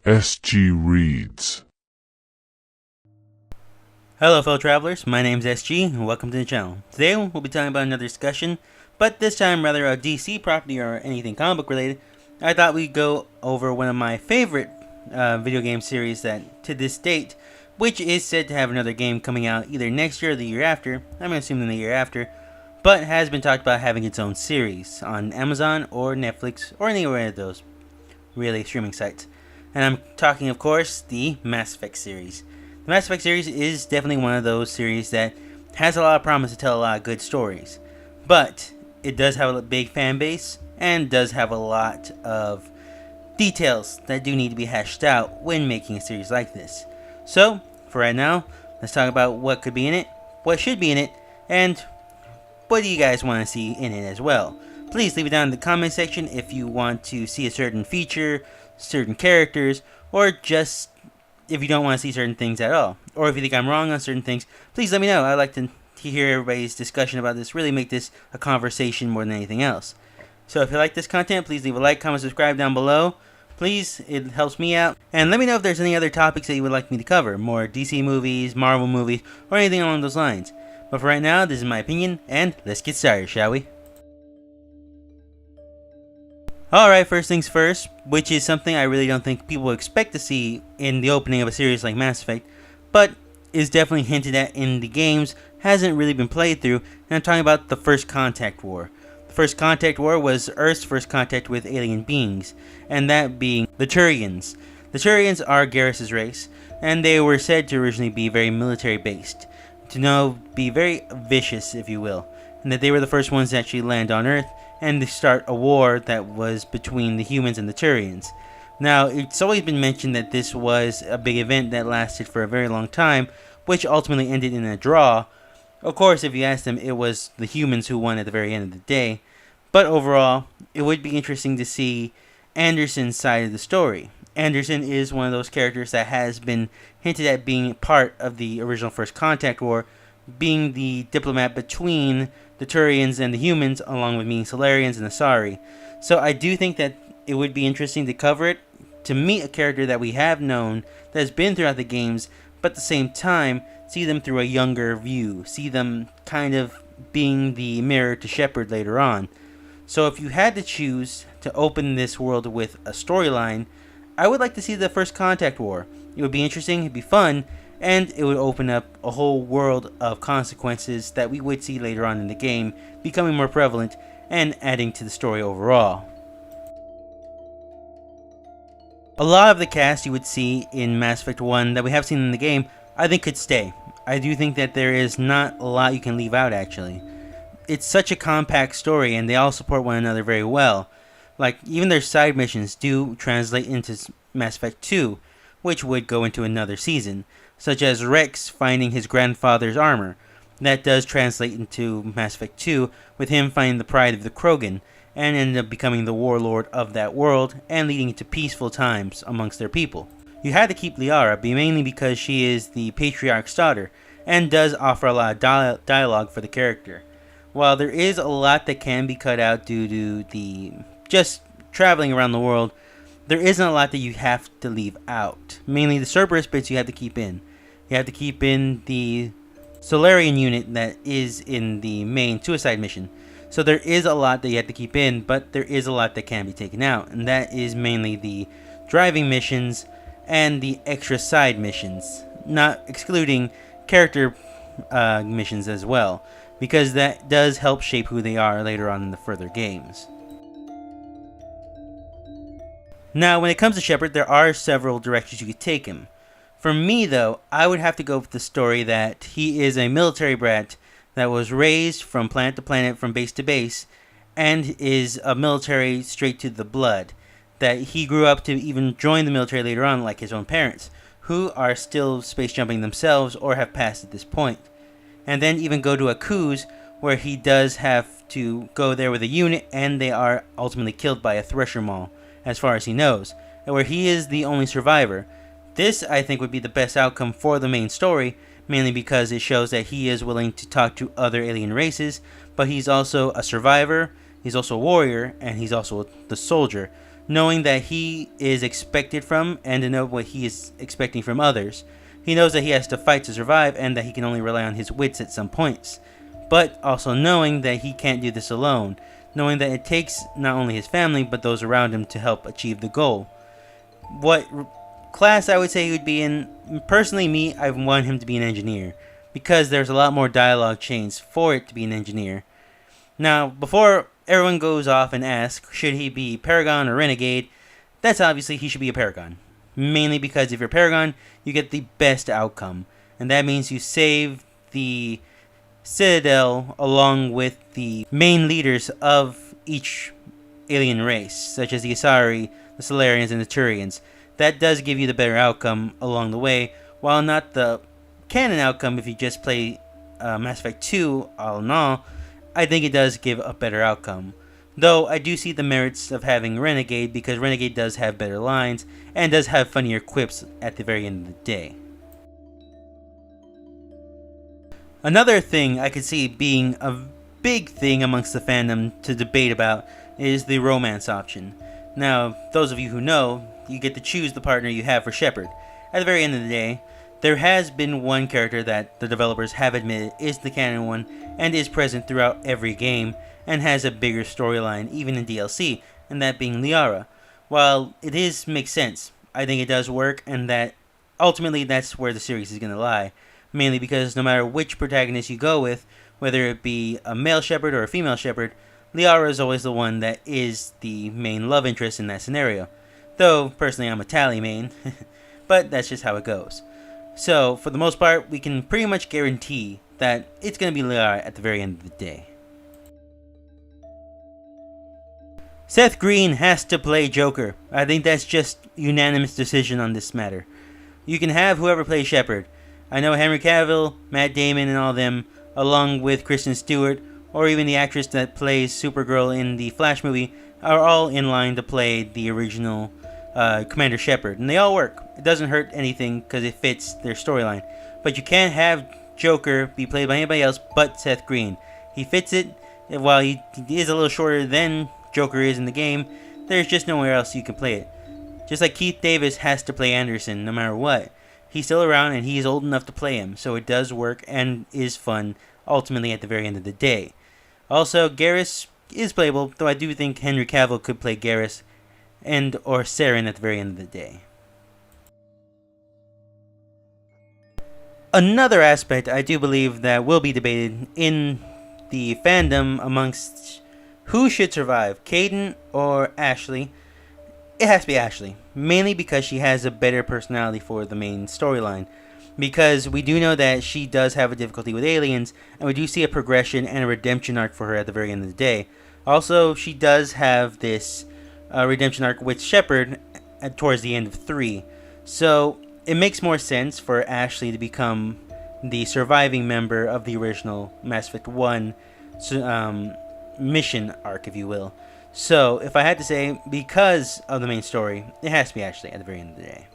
SG Reads. Hello fellow travelers, my name is SG and welcome to the channel. Today we'll be talking about another discussion, but this time rather a DC property or anything comic book related. I thought we'd go over one of my favorite video game series that to this date, which is said to have another game coming out either next year or the year after. I'm assuming the year after, but has been talked about having its own series on Amazon or Netflix or anywhere of those really streaming sites. And I'm talking, of course, the Mass Effect series. The Mass Effect series is definitely one of those series that has a lot of promise to tell a lot of good stories. But it does have a big fan base and does have a lot of details that do need to be hashed out when making a series like this. So, for right now, let's talk about what could be in it, what should be in it, and what do you guys want to see in it as well. Please leave it down in the comment section if you want to see a certain feature, certain characters, or just if you don't want to see certain things at all. Or if you think I'm wrong on certain things, please let me know. I'd like to hear everybody's discussion about this, really make this a conversation more than anything else. So if you like this content, please leave a like, comment, subscribe down below. Please, it helps me out. And let me know if there's any other topics that you would like me to cover. More DC movies, Marvel movies, or anything along those lines. But for right now, this is my opinion, and let's get started, shall we? Alright, first things first, which is something I really don't think people expect to see in the opening of a series like Mass Effect, but is definitely hinted at in the games, hasn't really been played through, and I'm talking about the First Contact War. The First Contact War was Earth's first contact with alien beings, and that being the Turians. The Turians are Garrus's race, and they were said to originally be very military based, to be very vicious, if you will, and that they were the first ones to actually land on Earth and to start a war that was between the humans and the Turians. Now, it's always been mentioned that this was a big event that lasted for a very long time, which ultimately ended in a draw. Of course, if you ask them, it was the humans who won at the very end of the day. But overall, it would be interesting to see Anderson's side of the story. Anderson is one of those characters that has been hinted at being part of the original First Contact War, being the diplomat between the Turians and the humans, along with meeting Solarians and Asari. So I do think that it would be interesting to cover it, to meet a character that we have known, that has been throughout the games, but at the same time, see them through a younger view, see them kind of being the mirror to Shepard later on. So if you had to choose to open this world with a storyline, I would like to see the First Contact War. It would be interesting, it'd be fun, and it would open up a whole world of consequences that we would see later on in the game, becoming more prevalent and adding to the story overall. A lot of the cast you would see in Mass Effect 1 that we have seen in the game, I think could stay. I do think that there is not a lot you can leave out, actually. It's such a compact story, and they all support one another very well. Like, even their side missions do translate into Mass Effect 2, which would go into another season, such as Rex finding his grandfather's armor. That does translate into Mass Effect 2, with him finding the pride of the Krogan, and ended up becoming the warlord of that world, and leading to peaceful times amongst their people. You had to keep Liara, mainly because she is the Patriarch's daughter, and does offer a lot of dialogue for the character. While there is a lot that can be cut out due to the just traveling around the world, there isn't a lot that you have to leave out. Mainly the Cerberus bits you have to keep in. You have to keep in the Solarian unit that is in the main suicide mission. So there is a lot that you have to keep in, but there is a lot that can be taken out. And that is mainly the driving missions and the extra side missions. Not excluding character missions as well, because that does help shape who they are later on in the further games. Now, when it comes to Shepard, there are several directions you could take him. For me, though, I would have to go with the story that he is a military brat that was raised from planet to planet, from base to base, and is a military straight to the blood. That he grew up to even join the military later on, like his own parents, who are still space jumping themselves or have passed at this point. And then even go to Aku's, where he does have to go there with a unit, and they are ultimately killed by a Thresher Maul, as far as he knows, and where he is the only survivor. This, I think, would be the best outcome for the main story, mainly because it shows that he is willing to talk to other alien races, but he's also a survivor, he's also a warrior, and he's also the soldier. knowing that he is expected from and to know what he is expecting from others. He knows that he has to fight to survive and that he can only rely on his wits at some points, but also knowing that he can't do this alone, knowing that it takes not only his family but those around him to help achieve the goal. What class I would say he would be in, personally me, I want him to be an engineer, because there's a lot more dialogue chains for it to be an engineer. Now, before everyone goes off and asks, should he be Paragon or Renegade, that's obviously he should be a Paragon. Mainly because if you're Paragon, you get the best outcome, and that means you save the Citadel along with the main leaders of each alien race, such as the Asari, the Solarians, and the Turians. That does give you the better outcome along the way, while not the canon outcome if you just play Mass Effect 2 all in all. I think it does give a better outcome. Though I do see the merits of having Renegade, because Renegade does have better lines and does have funnier quips at the very end of the day. Another thing I could see being a big thing amongst the fandom to debate about is the romance option. Now, those of you who know, you get to choose the partner you have for Shepard. At the very end of the day, there has been one character that the developers have admitted is the canon one and is present throughout every game and has a bigger storyline even in DLC, and that being Liara. While it makes sense, I think it does work, and that ultimately that's where the series is going to lie. Mainly because no matter which protagonist you go with, whether it be a male Shepard or a female Shepard, Liara is always the one that is the main love interest in that scenario. Though, personally I'm a Tali main, but that's just how it goes. So, for the most part, we can pretty much guarantee that it's going to be Liara at the very end of the day. Seth Green has to play Joker. I think that's just unanimous decision on this matter. You can have whoever plays Shepard. I know Henry Cavill, Matt Damon, and all them, along with Kristen Stewart, or even the actress that plays Supergirl in the Flash movie, are all in line to play the original Commander Shepard, and they all work. It doesn't hurt anything because it fits their storyline. But you can't have Joker be played by anybody else but Seth Green. He fits it. While he is a little shorter than Joker is in the game, there's just nowhere else you can play it. Just like Keith Davis has to play Anderson no matter what. He's still around and he's old enough to play him, so it does work and is fun ultimately at the very end of the day. Also, Garrus is playable, though I do think Henry Cavill could play Garrus and or Saren at the very end of the day. Another aspect I do believe that will be debated in the fandom amongst who should survive, Kaidan or Ashley. It has to be Ashley, mainly because she has a better personality for the main storyline. Because we do know that she does have a difficulty with aliens, and we do see a progression and a redemption arc for her at the very end of the day. Also, she does have this redemption arc with Shepard towards the end of 3. So, it makes more sense for Ashley to become the surviving member of the original Mass Effect 1 mission arc, if you will. So, if I had to say, because of the main story, it has to be Ashley at the very end of the day.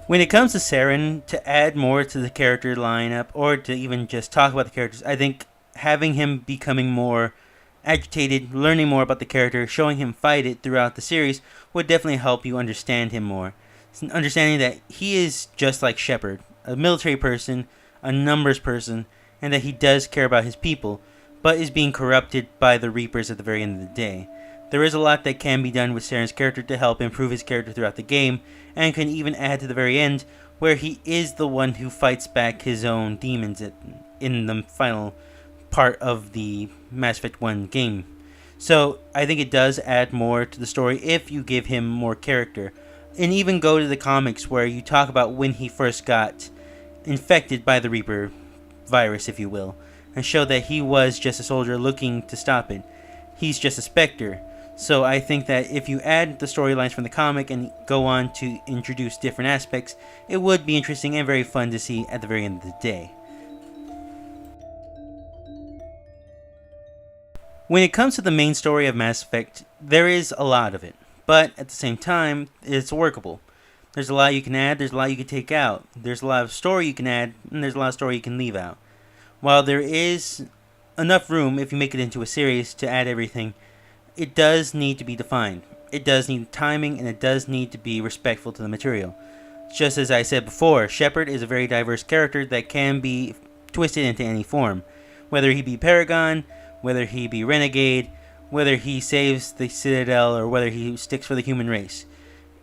When it comes to Saren, to add more to the character lineup, or to even just talk about the characters, I think having him becoming more agitated, learning more about the character, showing him fight it throughout the series, would definitely help you understand him more. Understanding that he is just like Shepard, a military person, a numbers person, and that he does care about his people, but is being corrupted by the Reapers at the very end of the day. There is a lot that can be done with Saren's character to help improve his character throughout the game, and can even add to the very end, where he is the one who fights back his own demons in the final part of the Mass Effect 1 game. So, I think it does add more to the story if you give him more character. And even go to the comics where you talk about when he first got infected by the Reaper virus, if you will, and show that he was just a soldier looking to stop it. He's just a Spectre. So I think that if you add the storylines from the comic and go on to introduce different aspects, it would be interesting and very fun to see at the very end of the day. When it comes to the main story of Mass Effect, there is a lot of it, but at the same time, it's workable. There's a lot you can add, there's a lot you can take out, there's a lot of story you can add, and there's a lot of story you can leave out. While there is enough room, if you make it into a series, to add everything, it does need to be defined. It does need timing, and it does need to be respectful to the material. Just as I said before, Shepard is a very diverse character that can be twisted into any form. Whether he be Paragon, whether he be Renegade, whether he saves the Citadel, or whether he sticks for the human race.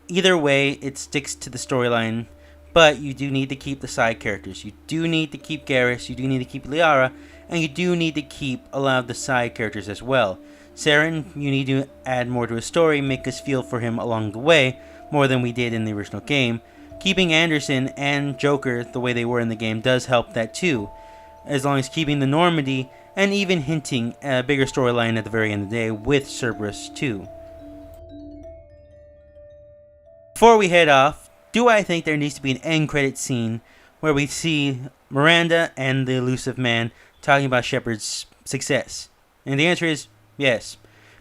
Either way, it sticks to the storyline, but you do need to keep the side characters. You do need to keep Garrus, you do need to keep Liara, and you do need to keep a lot of the side characters as well. Saren, you need to add more to his story, make us feel for him along the way, more than we did in the original game. Keeping Anderson and Joker the way they were in the game does help that too, as long as keeping the Normandy and even hinting at a bigger storyline at the very end of the day with Cerberus too. Before we head off, do I think there needs to be an end credit scene where we see Miranda and the elusive man talking about Shepard's success? And the answer is yes,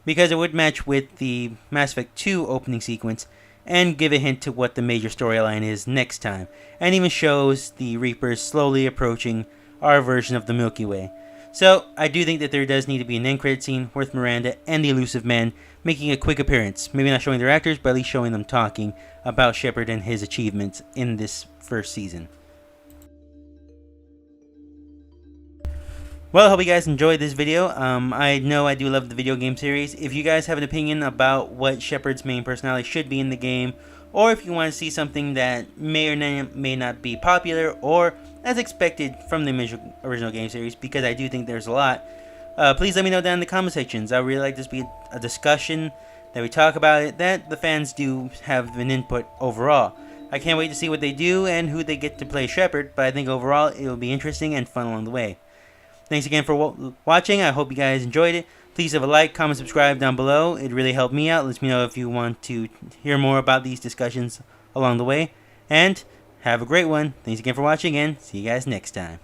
because it would match with the Mass Effect 2 opening sequence and give a hint to what the major storyline is next time, and even shows the Reapers slowly approaching our version of the Milky Way. So, I do think that there does need to be an end credit scene with Miranda and the elusive man making a quick appearance. Maybe not showing their actors, but at least showing them talking about Shepard and his achievements in this first season. Well, I hope you guys enjoyed this video. I know I do love the video game series. If you guys have an opinion about what Shepard's main personality should be in the game, or if you want to see something that may or may not be popular or as expected from the original game series, because I do think there's a lot, please let me know down in the comment sections. I would really like this to be a discussion, that we talk about it, that the fans do have an input overall. I can't wait to see what they do and who they get to play Shepard, but I think overall it will be interesting and fun along the way. Thanks again for watching. I hope you guys enjoyed it. Please have a like, comment, subscribe down below. It really helped me out. Let me know if you want to hear more about these discussions along the way. And have a great one. Thanks again for watching, and see you guys next time.